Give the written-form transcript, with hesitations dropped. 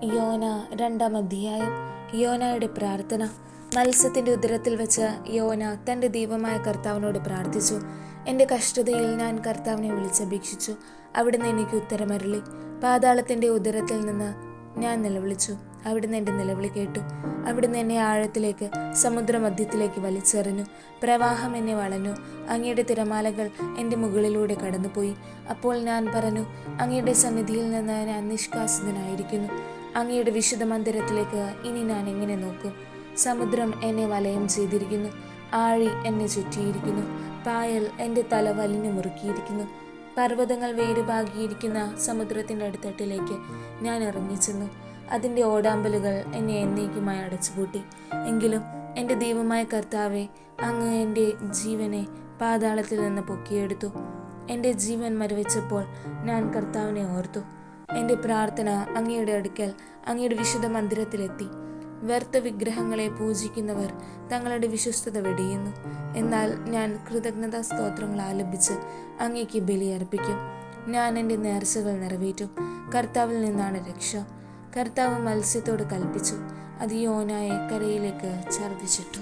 യോന 2-ാം അധ്യായം. യോനയുടെ പ്രാർത്ഥന. മത്സ്യത്തിൻ്റെ ഉദരത്തിൽ വെച്ച് യോന തൻ്റെ ദൈവമായ കർത്താവിനോട് പ്രാർത്ഥിച്ചു. എൻ്റെ കഷ്ടതയിൽ ഞാൻ കർത്താവിനെ വിളിച്ചപേക്ഷിച്ചു. അവിടുന്ന് എനിക്ക് ഉത്തരമരുളി. പാതാളത്തിൻ്റെ ഉദരത്തിൽ നിന്ന് ഞാൻ നിലവിളിച്ചു. അവിടുന്ന് എൻ്റെ നിലവിളി കേട്ടു. അവിടുന്ന് എന്നെ ആഴത്തിലേക്ക്, സമുദ്രമധ്യത്തിലേക്ക് വലിച്ചെറിഞ്ഞു. പ്രവാഹം എന്നെ വളഞ്ഞു. അങ്ങയുടെ തിരമാലകൾ എൻ്റെ മുകളിലൂടെ കടന്നുപോയി. അപ്പോൾ ഞാൻ പറഞ്ഞു, അങ്ങയുടെ സന്നിധിയിൽ നിന്ന് ഞാൻ നിഷ്കാസിതനായിരിക്കുന്നു. അങ്ങയുടെ വിശുദ്ധ മന്ദിരത്തിലേക്ക് ഇനി ഞാൻ എങ്ങനെ നോക്കും? സമുദ്രം എന്നെ വലയം ചെയ്തിരിക്കുന്നു. ആഴി എന്നെ ചുറ്റിയിരിക്കുന്നു. പായൽ എൻ്റെ തല വലിഞ്ഞു മുറുക്കിയിരിക്കുന്നു. പർവ്വതങ്ങൾ വേരുപാകിയിരിക്കുന്ന സമുദ്രത്തിൻ്റെ അടിത്തട്ടിലേക്ക് ഞാൻ ഇറങ്ങിച്ചെന്നു. അതിൻ്റെ ഓടാമ്പലുകൾ എന്നെ എന്നേക്കുമായി അടച്ചുപൂട്ടി. എങ്കിലും എൻ്റെ ദൈവമായ കർത്താവെ, അങ്ങ് എൻ്റെ ജീവനെ പാതാളത്തിൽ നിന്ന് പൊക്കിയെടുത്തു. എൻ്റെ ജീവൻ മരവിച്ചപ്പോൾ ഞാൻ കർത്താവിനെ ഓർത്തു. എൻ്റെ പ്രാർത്ഥന അങ്ങയുടെ അടുക്കൽ, അങ്ങയുടെ വിശുദ്ധ മന്ദിരത്തിലെത്തി. വ്യർത്ഥ വിഗ്രഹങ്ങളെ പൂജിക്കുന്നവർ തങ്ങളുടെ വിശ്വസ്തത വെടിയുന്നു. എന്നാൽ ഞാൻ കൃതജ്ഞതാ സ്തോത്രങ്ങൾ ആലപിച്ച് അങ്ങേക്ക് ബലിയർപ്പിക്കും. ഞാൻ എൻ്റെ നേർച്ചകൾ നിറവേറ്റും. കർത്താവിൽ നിന്നാണ് രക്ഷ. കർത്താവ് മത്സ്യത്തോട് കൽപ്പിച്ചു. അത് യോനായെ കരയിലേക്ക് ഛർദ്ദിച്ചിട്ടു.